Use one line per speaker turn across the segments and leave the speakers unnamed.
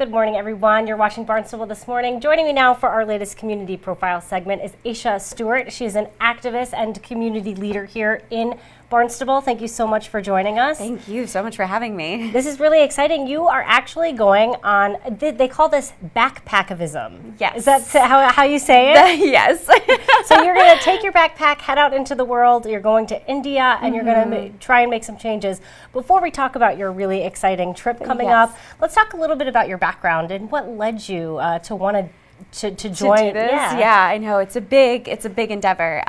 Good morning, everyone. You're watching Barnstable This Morning. Joining me now for our latest community profile segment is Aisha Stewart. She is an activist and community leader here in Barnstable. Thank you so much for joining us.
Thank you so much for having me.
This is really exciting. You are actually going on, they call this backpackivism.
Yes.
Is that how you say it?
Yes.
So you're going to take your backpack, head out into the world. You're going to India, and you're going to try and make some changes. Before we talk about your really exciting trip coming up, let's talk a little bit about your background and what led you to want to join.
To do this? Yeah, I know it's a big endeavor.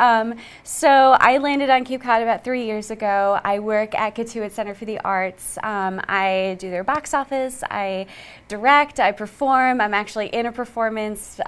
So I landed on Cape Cod about 3 years ago. I work at Kituit Center for the Arts. I do their box office. I direct. I perform. I'm actually in a performance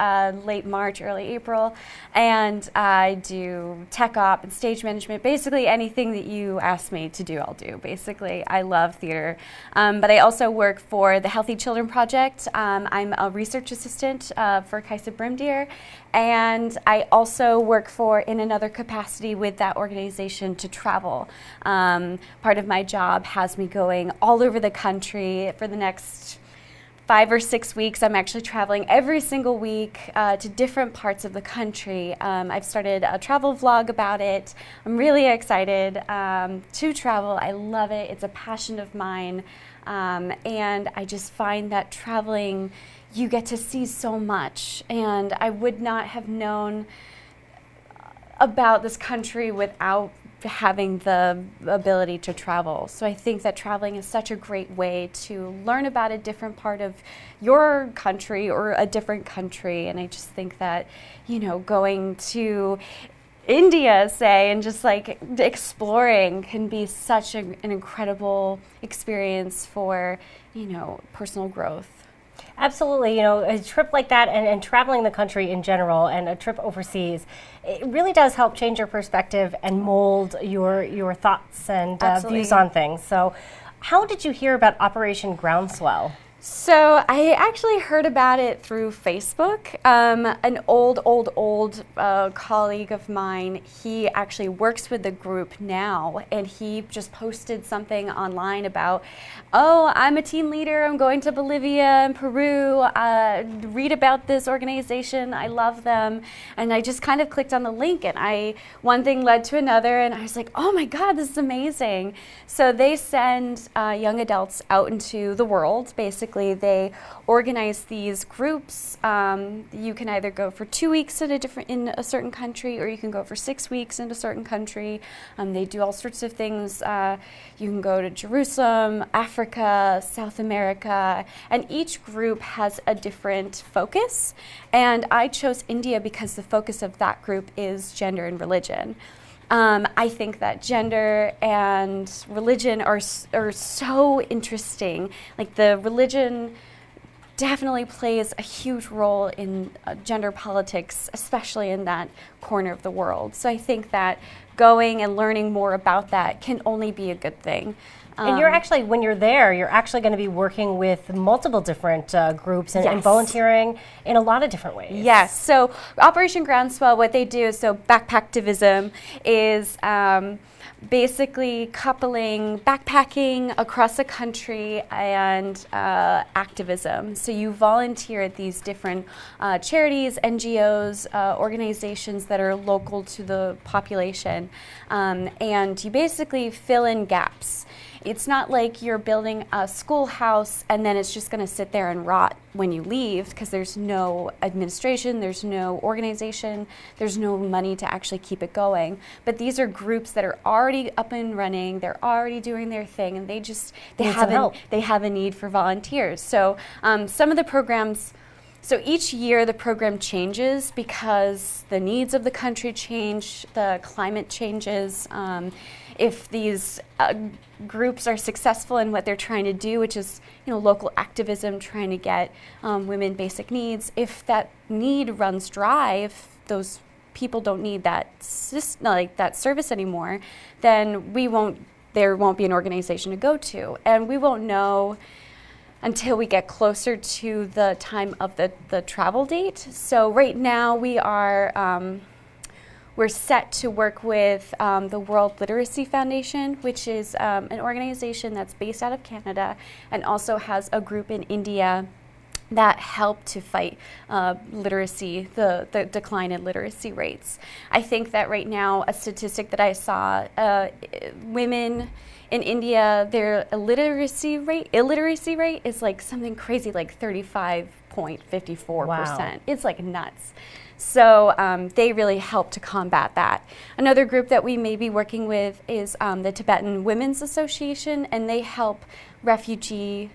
late March, early April, and I do tech op and stage management. Basically, anything that you ask me to do, I'll do. Basically, I love theater, but I also work for the Healthy Children Project. I'm a research assistant for Kaisa Brimdeer, and I also work in another capacity with that organization to travel. Part of my job has me going all over the country for the next 5 or 6 weeks. I'm actually traveling every single week to different parts of the country. I've started a travel vlog about it. I'm really excited to travel. I love it. It's a passion of mine, and I just find that traveling, you get to see so much, and I would not have known about this country without having the ability to travel. So I think that traveling is such a great way to learn about a different part of your country or a different country, and I just think that, you know, going to India, say, and just like exploring can be such an incredible experience for, you know, personal growth.
Absolutely. You know, a trip like that and traveling the country in general and a trip overseas, it really does help change your perspective and mold your thoughts and views on things. So how did you hear about Operation Groundswell?
So I actually heard about it through Facebook. An old colleague of mine, he actually works with the group now, and he just posted something online about, oh, I'm a team leader, I'm going to Bolivia and Peru, read about this organization, I love them. And I just kind of clicked on the link, and one thing led to another, and I was like, oh my God, this is amazing. So they send young adults out into the world, basically. They organize these groups. You can either go for 2 weeks in a certain country, or you can go for 6 weeks in a certain country. They do all sorts of things. You can go to Jerusalem, Africa, South America, and each group has a different focus. And I chose India because the focus of that group is gender and religion. I think that gender and religion are so interesting. Like, the religion definitely plays a huge role in gender politics, especially in that corner of the world. So I think that going and learning more about that can only be a good thing.
And you're actually, when you're there, you're actually going to be working with multiple different groups and volunteering in a lot of different ways.
Yes. So Operation Groundswell, what they do is, so backpackivism is basically coupling backpacking across the country and activism. So you volunteer at these different charities, NGOs, organizations that are local to the population, and you basically fill in gaps. It's not like you're building a schoolhouse and then it's just going to sit there and rot when you leave, because there's no administration, there's no organization, there's no money to actually keep it going. But these are groups that are already up and running, they're already doing their thing, and they have a need for volunteers. So some of the programs, so each year the program changes because the needs of the country change, the climate changes. If these groups are successful in what they're trying to do, which is, you know, local activism, trying to get women basic needs, if that need runs dry, if those people don't need that service anymore, then there won't be an organization to go to, and we won't know until we get closer to the time of the travel date. So right now we're set to work with the World Literacy Foundation, which is an organization that's based out of Canada and also has a group in India that help to fight literacy, the decline in literacy rates. I think that right now, a statistic that I saw, women in India, their illiteracy rate is like something crazy, like 35.54%.
Wow.
It's like nuts. So they really help to combat that. Another group that we may be working with is the Tibetan Women's Association, and they help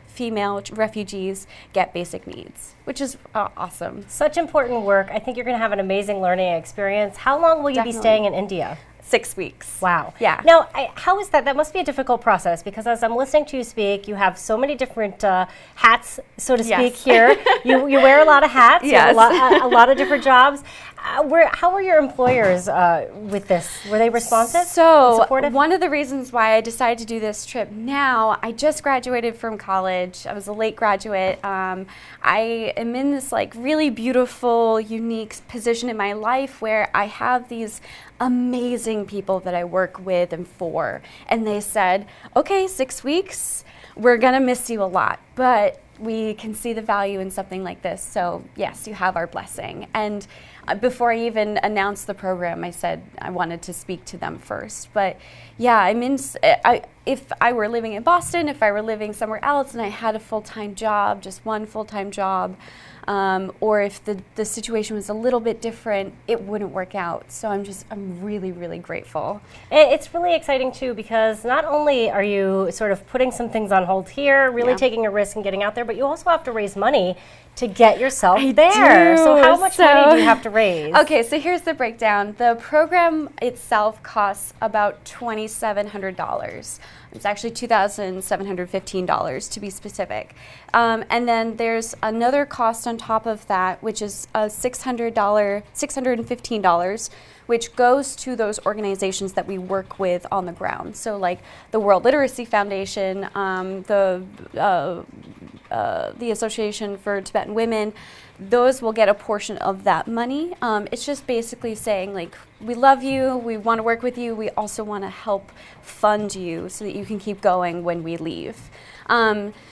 female refugees get basic needs, which is awesome.
Such important work. I think you're going to have an amazing learning experience. How long will you be staying in India?
6 weeks.
Wow.
Yeah.
Now, how is that? That must be a difficult process, because as I'm listening to you speak, you have so many different hats, so to speak, here. You wear a lot of hats.
Yes.
You have a lot of different jobs. How were your employers with this? Were they responsive and supportive?
One of the reasons why I decided to do this trip now, I just graduated from college. I was a late graduate. I am in this like really beautiful, unique position in my life where I have these amazing people that I work with and for. And they said, okay, 6 weeks, we're gonna miss you a lot, but we can see the value in something like this. So yes, you have our blessing. And before I even announced the program, I said I wanted to speak to them first. But yeah, if I were living in Boston, if I were living somewhere else and I had a full-time job, just one full-time job, or if the situation was a little bit different, it wouldn't work out. So I'm really, really grateful.
It's really exciting too, because not only are you sort of putting some things on hold here, really taking a risk and getting out there, but you also have to raise money to get yourself there. So how much money do you have to raise?
Okay, so here's the breakdown. The program itself costs about $2,700. It's actually $2,715 to be specific. And then there's another cost on top of that, which is $615, which goes to those organizations that we work with on the ground. So like the World Literacy Foundation, the Association for Tibetan Women, those will get a portion of that money. It's just basically saying, like, we love you, we want to work with you, we also want to help fund you so that you can keep going when we leave.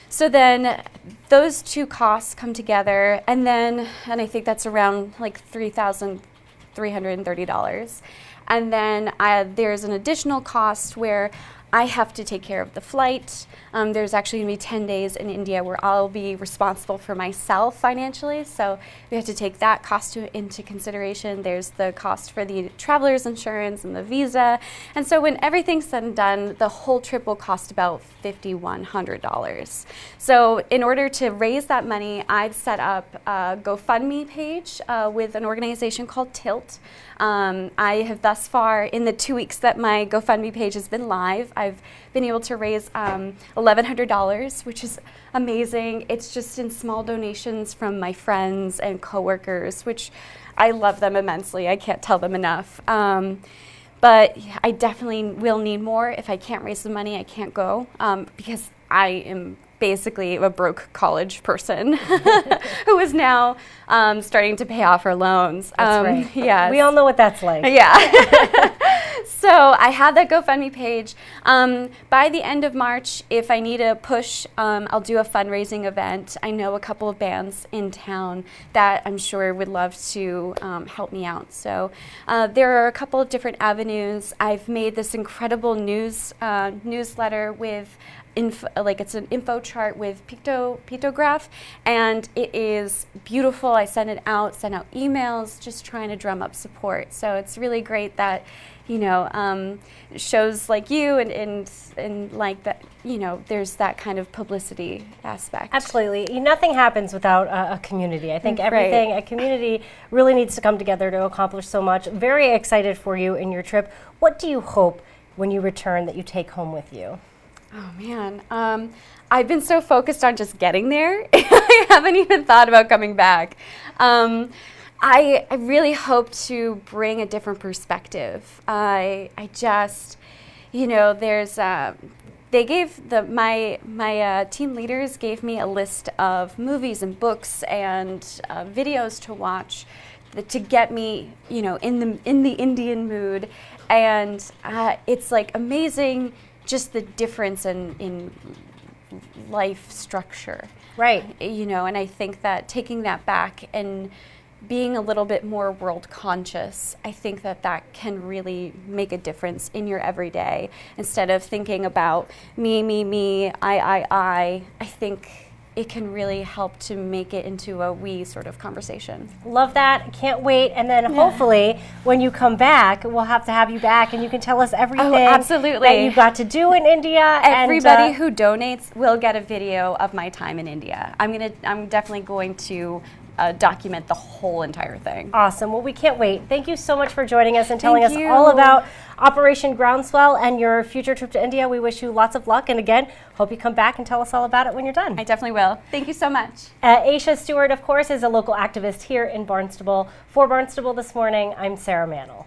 So then those two costs come together, and I think that's around like $3,330. And then there's an additional cost where I have to take care of the flight. There's actually going to be 10 days in India where I'll be responsible for myself financially, so we have to take that cost into consideration. There's the cost for the traveler's insurance and the visa, and so when everything's said and done, the whole trip will cost about $5,100. So in order to raise that money, I've set up a GoFundMe page with an organization called Tilt. I have thus far, in the 2 weeks that my GoFundMe page has been live, I've been able to raise $1,100, which is amazing. It's just in small donations from my friends and coworkers, which I love them immensely. I can't tell them enough. But I definitely will need more. If I can't raise the money, I can't go, because I am basically a broke college person who is now starting to pay off her loans.
That's right.
Yes.
We all know what that's like.
Yeah. So I have that GoFundMe page. By the end of March, if I need a push, I'll do a fundraising event. I know a couple of bands in town that I'm sure would love to help me out. So there are a couple of different avenues. I've made this incredible newsletter with it's an info chart with pictograph, and it is beautiful. I send out emails, just trying to drum up support. So it's really great that, shows like you and like that, there's that kind of publicity aspect.
Absolutely. Nothing happens without a community. I think everything, a community really needs to come together to accomplish so much. Very excited for you in your trip. What do you hope when you return that you take home with you?
Oh man, I've been so focused on just getting there. I haven't even thought about coming back. I really hope to bring a different perspective. I just, there's they gave my team leaders gave me a list of movies and books and videos to watch to get me, in the Indian mood, and it's like amazing. Just the difference in life structure.
Right.
You know, and I think that taking that back and being a little bit more world conscious, I think that that can really make a difference in your everyday. Instead of thinking about me, I think it can really help to make it into a we sort of conversation.
Love that. Can't wait. And then hopefully when you come back, we'll have to have you back and you can tell us everything that you got to do in India.
Everybody who donates will get a video of my time in India. I'm definitely going to document the whole entire thing.
Awesome. Well, we can't wait. Thank you so much for joining us and telling us all about Operation Groundswell and your future trip to India. We wish you lots of luck. And again, hope you come back and tell us all about it when you're done.
I definitely will. Thank you so much.
Aisha Stewart, of course, is a local activist here in Barnstable. For Barnstable This Morning, I'm Sarah Mantle.